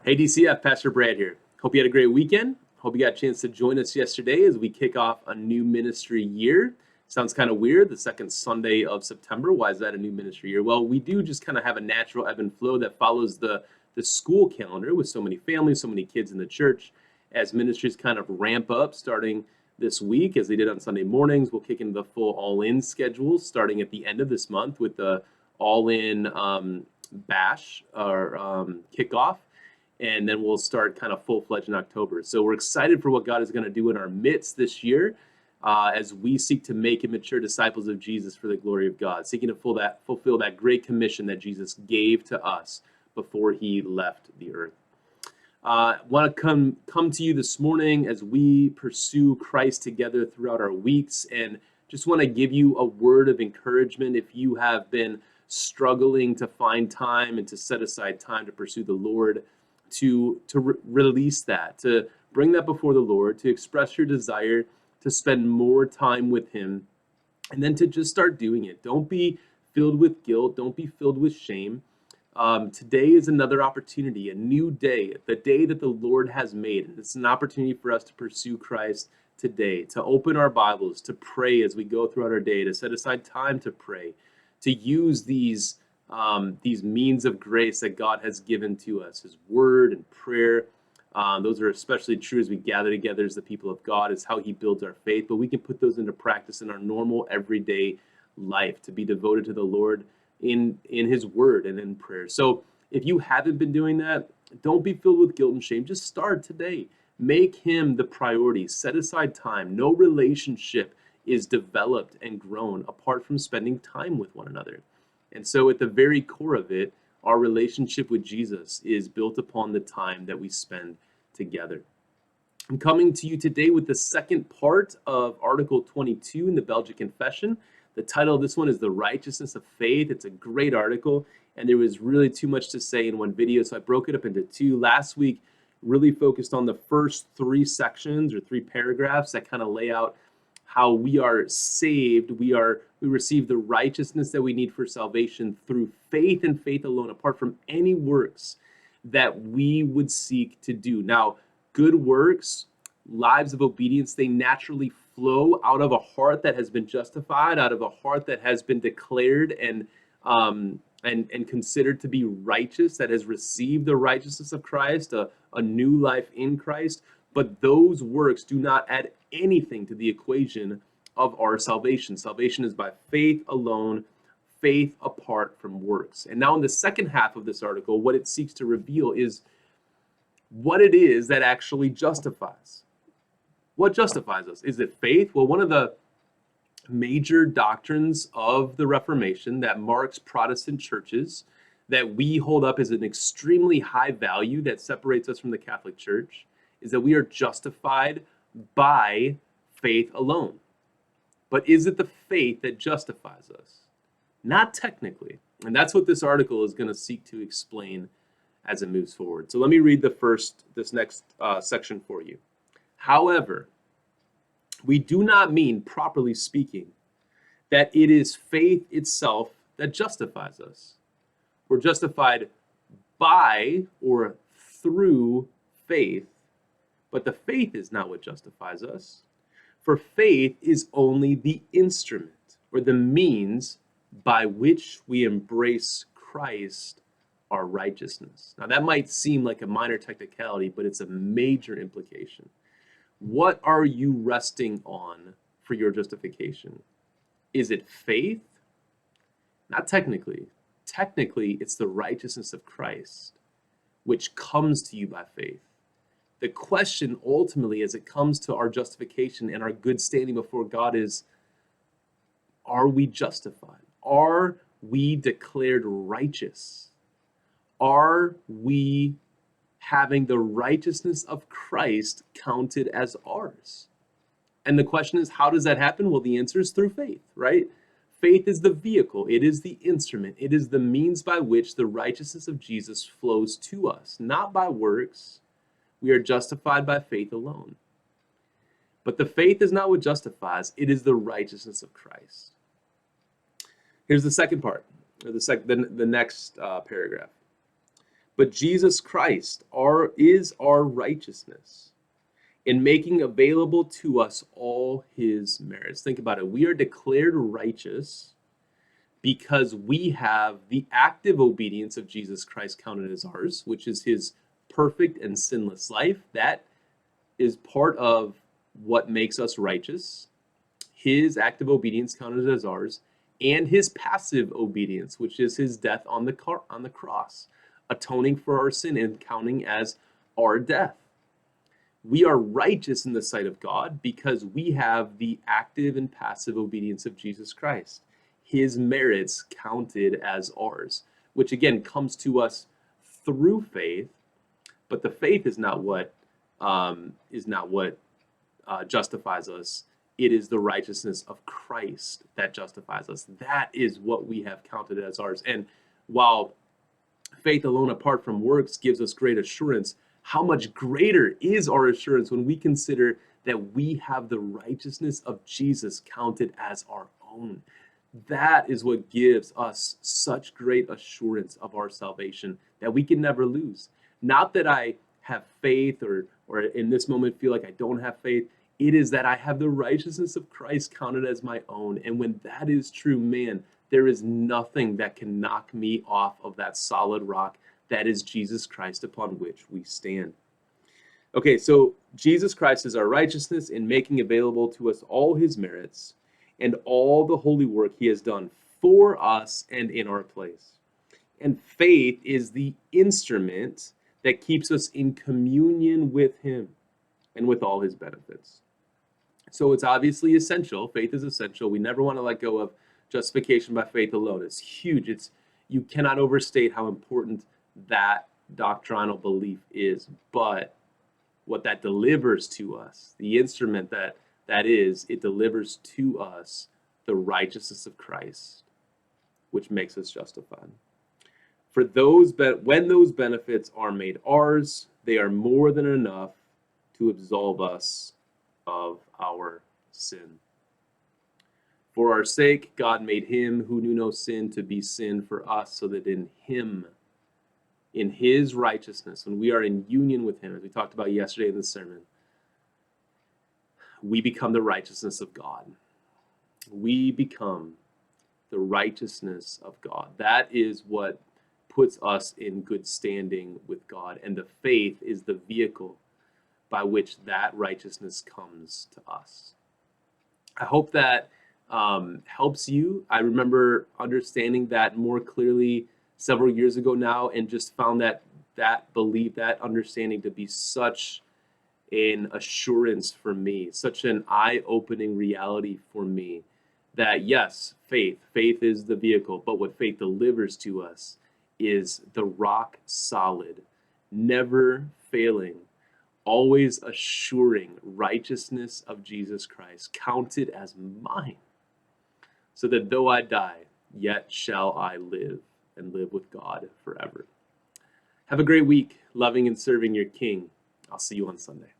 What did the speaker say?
Hey DCF, Pastor Brad here. Hope you had a great weekend. Hope you got a chance to join us yesterday as we kick off a new ministry year. Sounds kind of weird, the second Sunday of September. Why is that a new ministry year? Well, we do just kind of have a natural ebb and flow that follows the school calendar with so many families, so many kids in the church. As ministries kind of ramp up starting this week, as they did on Sunday mornings, we'll kick into the full all-in schedule starting at the end of this month with the all-in bash or kickoff, and then we'll start kind of full-fledged in October. So we're excited for what God is going to do in our midst this year as we seek to make and mature disciples of Jesus for the glory of God, seeking to fulfill that great commission that Jesus gave to us before he left the earth. Want to come to you this morning as we pursue Christ together throughout our weeks, and just want to give you a word of encouragement if you have been struggling to find time and to set aside time to pursue the Lord, to release that, to bring that before the Lord, to express your desire to spend more time with him, and then to just start doing it. Don't be filled with guilt. Don't be filled with shame. Today is another opportunity, a new day, the day that the Lord has made. And it's an opportunity for us to pursue Christ today, to open our Bibles, to pray as we go throughout our day, to set aside time to pray, to use these means of grace that God has given to us, his word and prayer. Those are especially true as we gather together as the people of God. It's how he builds our faith, but we can put those into practice in our normal everyday life, to be devoted to the Lord in his word and in prayer. So if you haven't been doing that, don't be filled with guilt and shame. Just start today. Make him the priority. Set aside time. No relationship is developed and grown apart from spending time with one another. And so at the very core of it, our relationship with Jesus is built upon the time that we spend together. I'm coming to you today with the second part of Article 22 in the Belgic Confession. The title of this one is The Righteousness of Faith. It's a great article, and there was really too much to say in one video, so I broke it up into two. Last week, really focused on the first three sections or three paragraphs that kind of lay out how we are saved. We receive the righteousness that we need for salvation through faith and faith alone, apart from any works that we would seek to do. Now, good works, lives of obedience, they naturally flow out of a heart that has been justified, out of a heart that has been declared and considered to be righteous, that has received the righteousness of Christ, a new life in Christ. But those works do not add anything to the equation of our salvation. Salvation is by faith alone, faith apart from works. And now in the second half of this article, what it seeks to reveal is what it is that actually justifies. What justifies us? Is it faith? Well, one of the major doctrines of the Reformation that marks Protestant churches, that we hold up as an extremely high value that separates us from the Catholic Church, is that we are justified by faith alone. But is it the faith that justifies us? Not technically. And that's what this article is going to seek to explain as it moves forward. So let me read this next section for you. However, we do not mean, properly speaking, that it is faith itself that justifies us. We're justified by or through faith, but the faith is not what justifies us. For faith is only the instrument or the means by which we embrace Christ, our righteousness. Now that might seem like a minor technicality, but it's a major implication. What are you resting on for your justification? Is it faith? Not technically. Technically, it's the righteousness of Christ, which comes to you by faith. The question ultimately, as it comes to our justification and our good standing before God, is, are we justified? Are we declared righteous? Are we having the righteousness of Christ counted as ours? And the question is, how does that happen? Well, the answer is through faith, right? Faith is the vehicle. It is the instrument. It is the means by which the righteousness of Jesus flows to us, not by works. We are justified by faith alone. But the faith is not what justifies. It is the righteousness of Christ. Here's the second part, or the next paragraph. But Jesus Christ is our righteousness in making available to us all his merits. Think about it. We are declared righteous because we have the active obedience of Jesus Christ counted as ours, which is his perfect and sinless life. That is part of what makes us righteous. His active obedience counted as ours, and his passive obedience, which is his death on the cross, atoning for our sin and counting as our death. We are righteous in the sight of God because we have the active and passive obedience of Jesus Christ. His merits counted as ours, which again comes to us through faith, but the faith is not what justifies us. It is the righteousness of Christ that justifies us. That is what we have counted as ours. And while faith alone apart from works gives us great assurance, how much greater is our assurance when we consider that we have the righteousness of Jesus counted as our own. That is what gives us such great assurance of our salvation that we can never lose. Not that I have faith or in this moment feel like I don't have faith. It is that I have the righteousness of Christ counted as my own. And when that is true, man, there is nothing that can knock me off of that solid rock that is Jesus Christ upon which we stand. Okay, so Jesus Christ is our righteousness in making available to us all his merits and all the holy work he has done for us and in our place. And faith is the instrument that keeps us in communion with him and with all his benefits. So it's obviously essential. Faith is essential. We never want to let go of justification by faith alone. It's huge. You cannot overstate how important that doctrinal belief is. But what that delivers to us, the instrument that is, it delivers to us the righteousness of Christ, which makes us justified. For when those benefits are made ours, they are more than enough to absolve us of our sin. For our sake, God made him who knew no sin to be sin for us, so that in him, in his righteousness, when we are in union with him, as we talked about yesterday in the sermon, we become the righteousness of God. We become the righteousness of God. That is what puts us in good standing with God, and the faith is the vehicle by which that righteousness comes to us. I hope that helps you. I remember understanding that more clearly several years ago now, and just found that belief, that understanding to be such an assurance for me, such an eye-opening reality for me, that yes, faith is the vehicle, but what faith delivers to us is the rock solid, never failing, always assuring righteousness of Jesus Christ, counted as mine, so that though I die, yet shall I live, and live with God forever. Have a great week, loving and serving your King. I'll see you on Sunday.